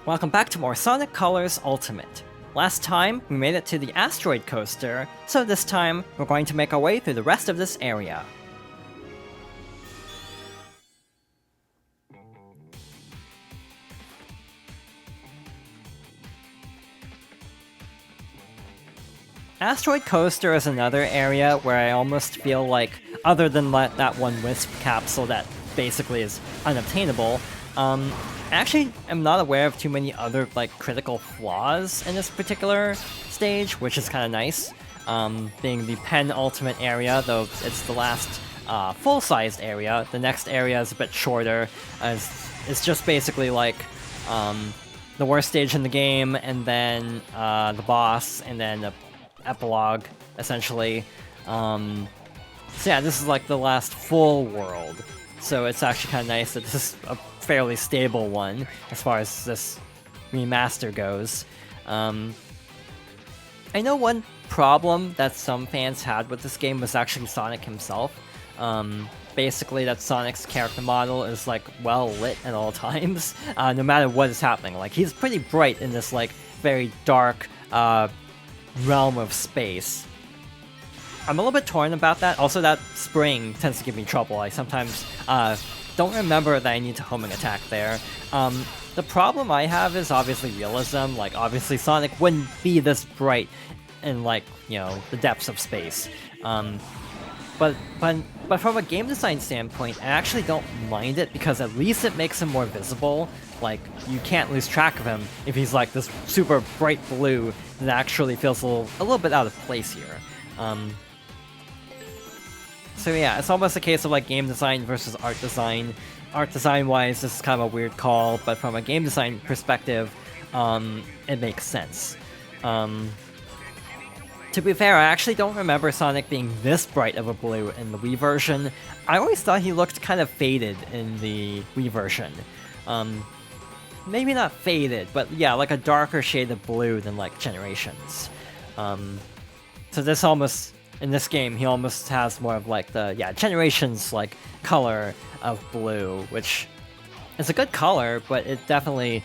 Welcome back to more Sonic Colors Ultimate. Last time, we made it to the Asteroid Coaster, so this time, we're going to make our way through the rest of this area. Asteroid Coaster is another area where I almost feel like, other than that one Wisp capsule that basically is unobtainable, I actually am not aware of too many other critical flaws in this particular stage, which is kind of nice. Being the penultimate area, though it's the last full-sized area. The next area is a bit shorter. It's just basically the worst stage in the game, and then the boss, and then the epilogue, essentially. So yeah, this is the last full world. So it's actually kind of nice that this is a fairly stable one as far as this remaster goes. I know one problem that some fans had with this game was actually Sonic himself. Basically, that Sonic's character model is well lit at all times, no matter what is happening. He's pretty bright in this very dark realm of space. I'm a little bit torn about that. Also, that spring tends to give me trouble. I sometimes don't remember that I need to homing attack there. The problem I have is obviously realism. Obviously Sonic wouldn't be this bright in the depths of space. But from a game design standpoint, I actually don't mind it because at least it makes him more visible. You can't lose track of him if he's this super bright blue that actually feels a little bit out of place here. So yeah, it's almost a case of game design versus art design. Art design wise, this is kind of a weird call, but from a game design perspective, it makes sense. To be fair, I actually don't remember Sonic being this bright of a blue in the Wii version. I always thought he looked kind of faded in the Wii version. Maybe not faded, but yeah, a darker shade of blue than Generations. So this almost, in this game, he almost has more of the Generations color of blue, which is a good color, but it definitely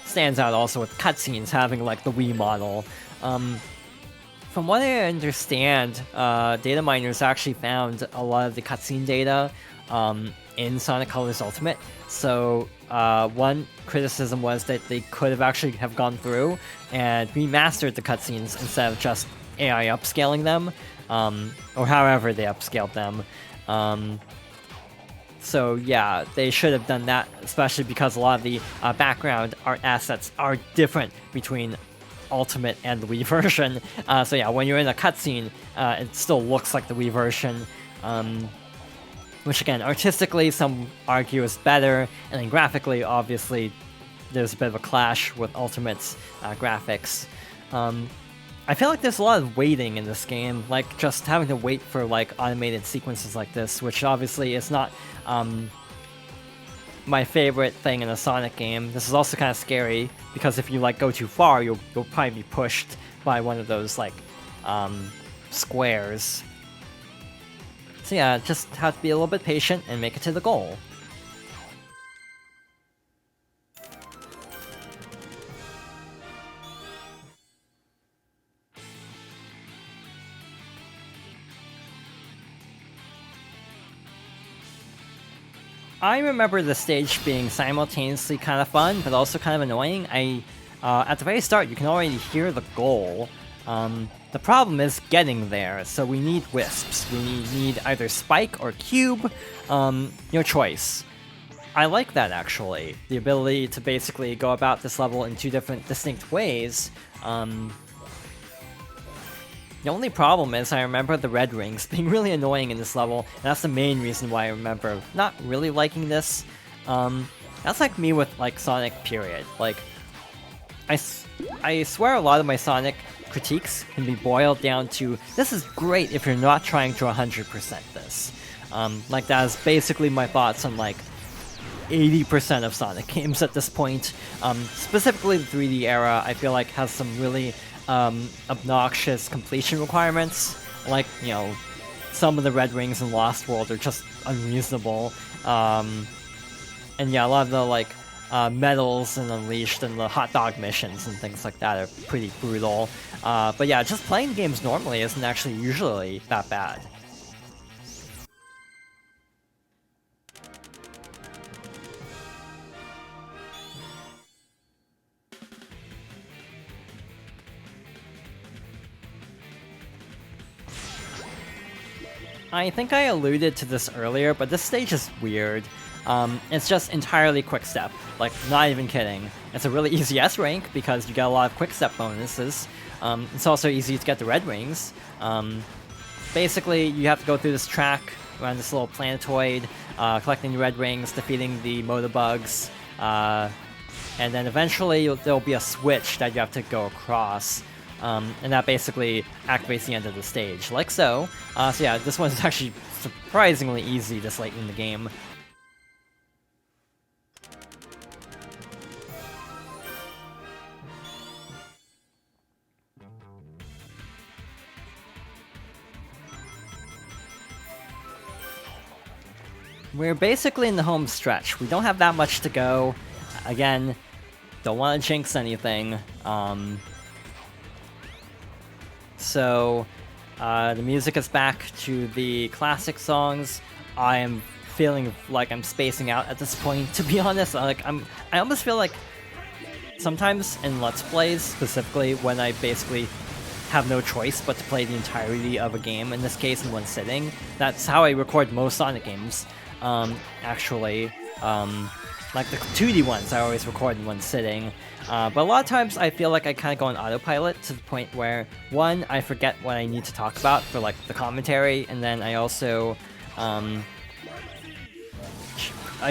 stands out also with cutscenes having the Wii model. From what I understand, data miners actually found a lot of the cutscene data in Sonic Colors Ultimate. So one criticism was that they could have actually have gone through and remastered the cutscenes instead of just AI upscaling them, or however they upscaled them. So yeah, they should have done that, especially because a lot of the background art assets are different between Ultimate and the Wii version. So yeah, when you're in a cutscene, it still looks like the Wii version. Which again, artistically, some argue is better, and then graphically, obviously, there's a bit of a clash with Ultimate's graphics. I feel like there's a lot of waiting in this game, just having to wait for automated sequences like this, which obviously is not my favorite thing in a Sonic game. This is also kind of scary, because if you go too far, you'll probably be pushed by one of those squares. So yeah, just have to be a little bit patient and make it to the goal. I remember the stage being simultaneously kind of fun, but also kind of annoying. At the very start, you can already hear the goal. The problem is getting there, so we need wisps. We need either Spike or Cube, your choice. I like that, actually. The ability to basically go about this level in two different distinct ways. The only problem is I remember the red rings being really annoying in this level, and that's the main reason why I remember not really liking this. That's like me with Sonic, period. I swear a lot of my Sonic critiques can be boiled down to, this is great if you're not trying to 100% this. That is basically my thoughts on 80% of Sonic games at this point. Specifically the 3D era, I feel has some really obnoxious completion requirements. Some of the red rings in Lost World are just unreasonable. And yeah, a lot of the medals and Unleashed and the hot dog missions and things like that are pretty brutal. But yeah, just playing games normally isn't actually usually that bad. I think I alluded to this earlier, but this stage is weird. It's just entirely quick step, like not even kidding. It's a really easy S rank because you get a lot of quick step bonuses. It's also easy to get the red rings. Basically, you have to go through this track around this little planetoid, collecting the red rings, defeating the motobugs, and then eventually there'll be a switch that you have to go across. And that basically activates the end of the stage, like so. So yeah, this one's actually surprisingly easy this late in the game. We're basically in the home stretch. We don't have that much to go. Again, don't want to jinx anything. So, the music is back to the classic songs. I am feeling like I'm spacing out at this point, to be honest. I almost feel like sometimes in Let's Plays, specifically when I basically have no choice but to play the entirety of a game, in this case in one sitting. That's how I record most Sonic games, actually. Like the 2D ones I always record in one sitting. But a lot of times I feel like I kind of go on autopilot to the point where, one, I forget what I need to talk about for like the commentary, and then I also, I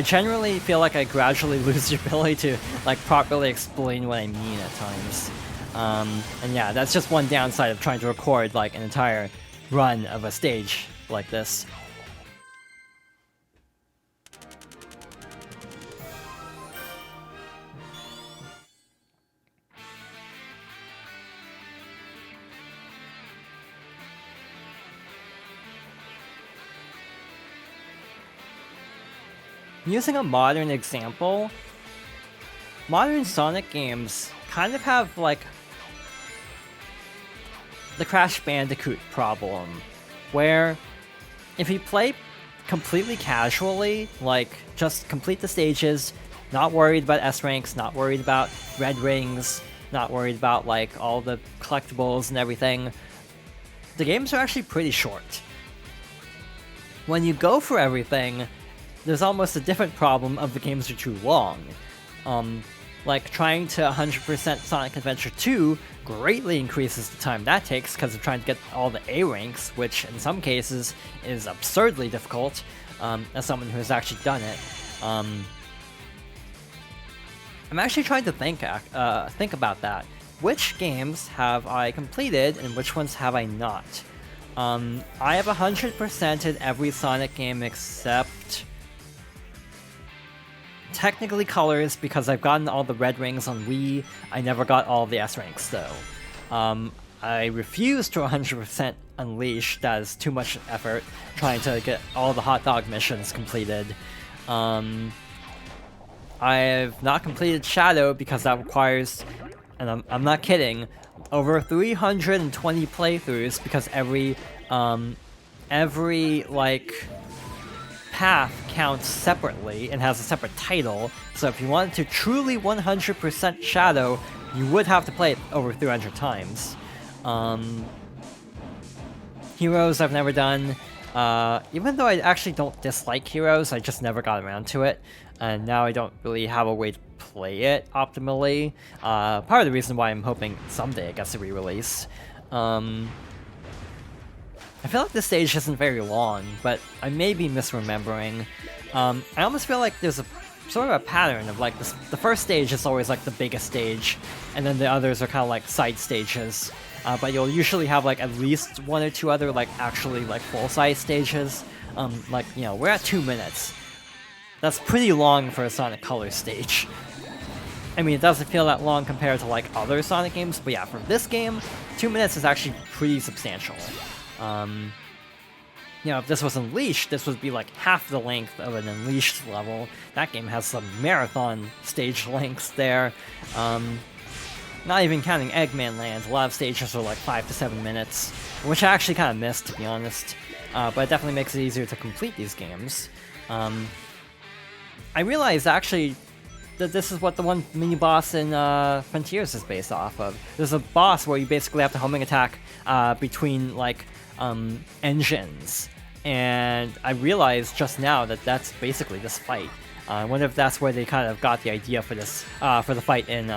generally feel like I gradually lose the ability to like properly explain what I mean at times. And yeah, that's just one downside of trying to record like an entire run of a stage like this. Using a modern example, modern Sonic games kind of have like the Crash Bandicoot problem, where if you play completely casually, like just complete the stages, not worried about S ranks, not worried about red rings, not worried about like all the collectibles and everything, the games are actually pretty short. When you go for everything, there's almost a different problem of the games are too long. Like trying to 100% Sonic Adventure 2 greatly increases the time that takes because of trying to get all the A ranks, which in some cases is absurdly difficult, as someone who has actually done it. I'm actually trying to think about that. Which games have I completed and which ones have I not? I have 100%ed every Sonic game except technically Colors, because I've gotten all the red rings on Wii. I never got all the S ranks though. I refuse to 100% Unleash. That is too much effort trying to get all the hot dog missions completed. I've not completed Shadow because that requires, and I'm not kidding, over 320 playthroughs, because every like path counts separately and has a separate title. So if you wanted to truly 100% Shadow, you would have to play it over 300 times. Heroes I've never done. Even though I actually don't dislike Heroes, I just never got around to it. And now I don't really have a way to play it optimally. Part of the reason why I'm hoping someday it gets a re-release. I feel like this stage isn't very long, but I may be misremembering. I almost feel like there's a sort of a pattern of like the first stage is always like the biggest stage, and then the others are kind of like side stages. But you'll usually have like at least one or two other like actually like full-size stages. Like, you know, we're at 2 minutes. That's pretty long for a Sonic Colors stage. I mean, it doesn't feel that long compared to like other Sonic games, but yeah, for this game, 2 minutes is actually pretty substantial. You know, if this was Unleashed, this would be like half the length of an Unleashed level. That game has some marathon stage lengths there. Not even counting Eggman Land, a lot of stages are like 5 to 7 minutes, which I actually kind of missed, to be honest. But it definitely makes it easier to complete these games. I realized, actually, that this is what the one mini-boss in Frontiers is based off of. There's a boss where you basically have to homing attack between, like, engines. And I realized just now that that's basically this fight. I wonder if that's where they kind of got the idea for this, for the fight in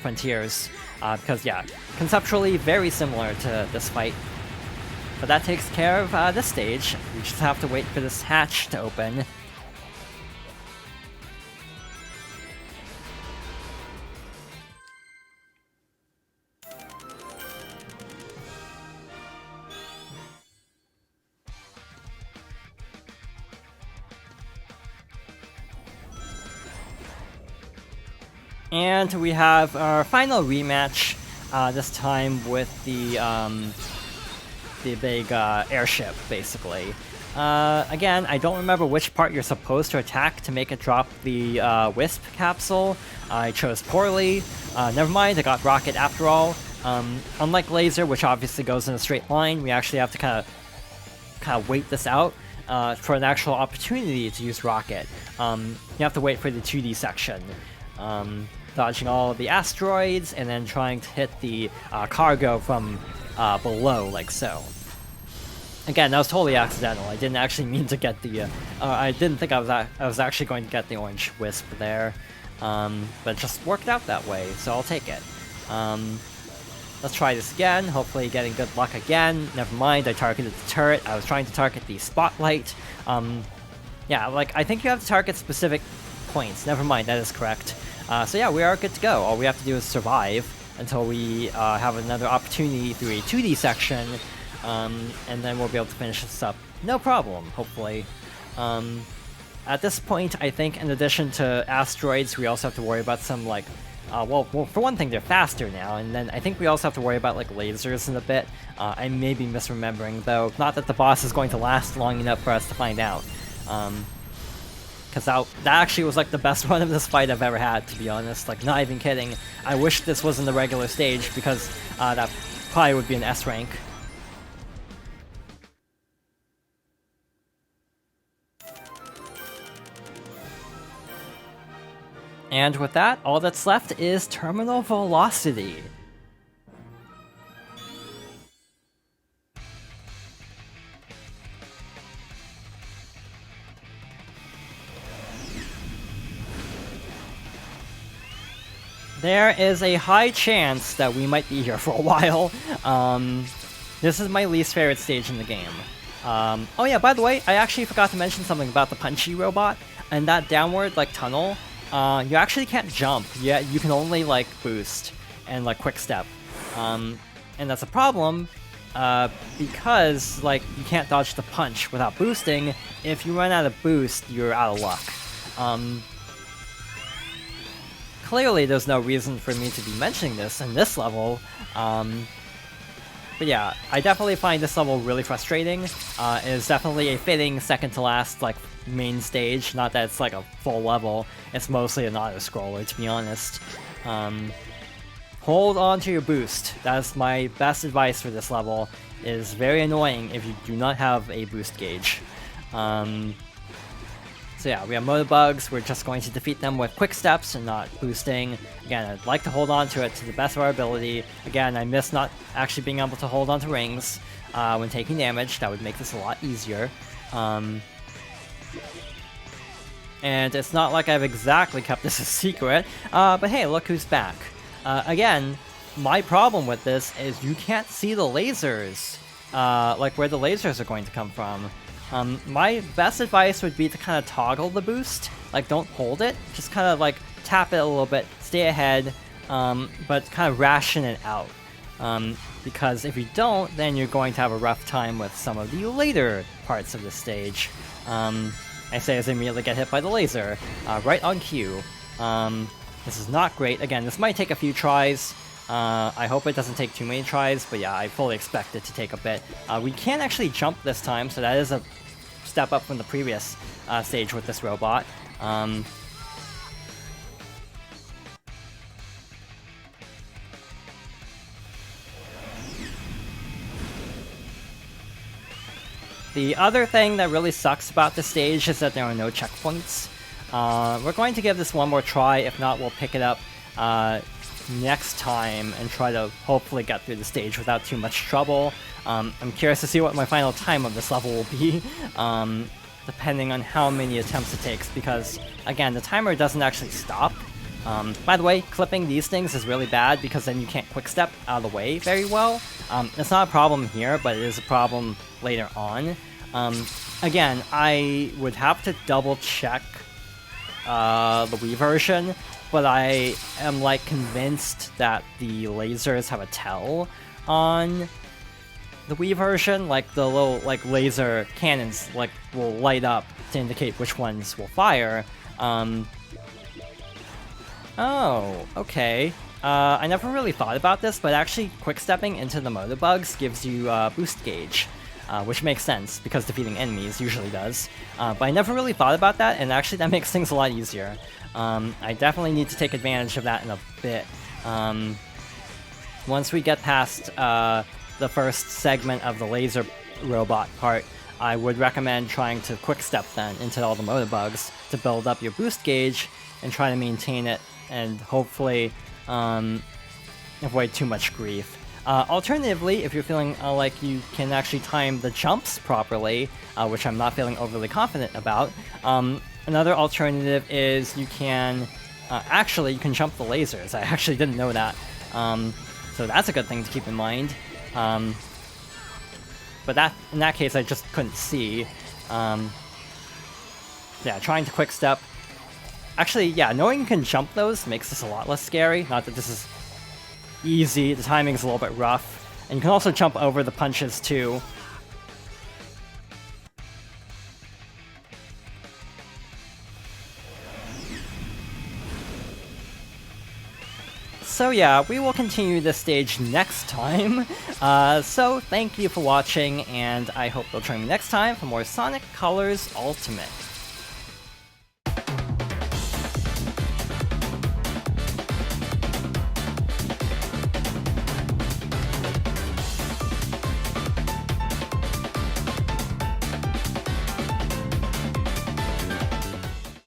Frontiers. Because, yeah, conceptually very similar to this fight. But that takes care of this stage. We just have to wait for this hatch to open. And we have our final rematch, this time with the big airship, basically. Again, I don't remember which part you're supposed to attack to make it drop the Wisp capsule. I chose poorly. Never mind, I got Rocket after all. Unlike Laser, which obviously goes in a straight line, we actually have to kind of wait this out for an actual opportunity to use Rocket. You have to wait for the 2D section. Dodging all of the asteroids, and then trying to hit the cargo from below, like so. Again, that was totally accidental. I didn't actually mean to get the... I didn't think I was actually going to get the orange wisp there. But it just worked out that way, so I'll take it. Let's try this again, hopefully getting good luck again. Never mind, I targeted the turret. I was trying to target the spotlight. Yeah, like, I think you have to target specific points. Never mind, that is correct. So yeah, we are good to go. All we have to do is survive until we have another opportunity through a 2D section, and then we'll be able to finish this up. No problem, hopefully. At this point, I think in addition to asteroids, we also have to worry about some, like, well, for one thing, they're faster now, and then I think we also have to worry about, like, lasers in a bit. I may be misremembering, though. Not that the boss is going to last long enough for us to find out. Because that actually was, like, the best run of this fight I've ever had, to be honest. Like, not even kidding. I wish this was in the regular stage, because that probably would be an S rank. And with that, all that's left is Terminal Velocity. There is a high chance that we might be here for a while. This is my least favorite stage in the game. Oh yeah, by the way, I actually forgot to mention something about the punchy robot. And that downward, like, tunnel, you actually can't jump. Yeah, you can only, like, boost and, like, quick step. And that's a problem, because, like, you can't dodge the punch without boosting. If you run out of boost, you're out of luck. Clearly, there's no reason for me to be mentioning this in this level, but yeah, I definitely find this level really frustrating. It is definitely a fitting second-to-last, like, main stage, not that it's like a full level, it's mostly an auto-scroller, to be honest. Hold on to your boost. That is my best advice for this level. It is very annoying if you do not have a boost gauge. So yeah, we have Motobugs, we're just going to defeat them with quick steps and not boosting. Again, I'd like to hold on to it to the best of our ability. Again, I miss not actually being able to hold on to rings when taking damage. That would make this a lot easier. And it's not like I've exactly kept this a secret, but hey, look who's back. Again, my problem with this is you can't see the lasers, like where the lasers are going to come from. My best advice would be to kind of toggle the boost, like don't hold it, just kind of like tap it a little bit, stay ahead, but kind of ration it out. Because if you don't, then you're going to have a rough time with some of the later parts of the stage. I say as I immediately get hit by the laser, right on cue. This is not great. Again, this might take a few tries, I hope it doesn't take too many tries, but yeah, I fully expect it to take a bit. We can actually jump this time, so that is a step up from the previous stage with this robot. The other thing that really sucks about this stage is that there are no checkpoints. We're going to give this one more try. If not, we'll pick it up next time and try to hopefully get through the stage without too much trouble. I'm curious to see what my final time of this level will be, depending on how many attempts it takes, because, again, the timer doesn't actually stop. By the way, clipping these things is really bad because then you can't quick step out of the way very well. It's not a problem here, but it is a problem later on. Again, I would have to double check the Wii version, but I am like convinced that the lasers have a tell on the Wii version. Like the little like laser cannons like will light up to indicate which ones will fire. Oh, okay. I never really thought about this, but actually quick-stepping into the Motobugs gives you boost gauge, which makes sense, because defeating enemies usually does. But I never really thought about that, and actually that makes things a lot easier. I definitely need to take advantage of that in a bit. Once we get past the first segment of the laser robot part, I would recommend trying to quick-step then into all the Motobugs to build up your boost gauge and try to maintain it and hopefully avoid too much grief. Alternatively, if you're feeling like you can actually time the jumps properly, which I'm not feeling overly confident about, another alternative is you can actually you can jump the lasers. I actually didn't know that, so that's a good thing to keep in mind. But in that case, I just couldn't see. Yeah, trying to quick step. Actually, yeah, knowing you can jump those makes this a lot less scary. Not that this is easy, the timing's a little bit rough. And you can also jump over the punches, too. So yeah, we will continue this stage next time. So thank you for watching, and I hope you'll join me next time for more Sonic Colors Ultimate.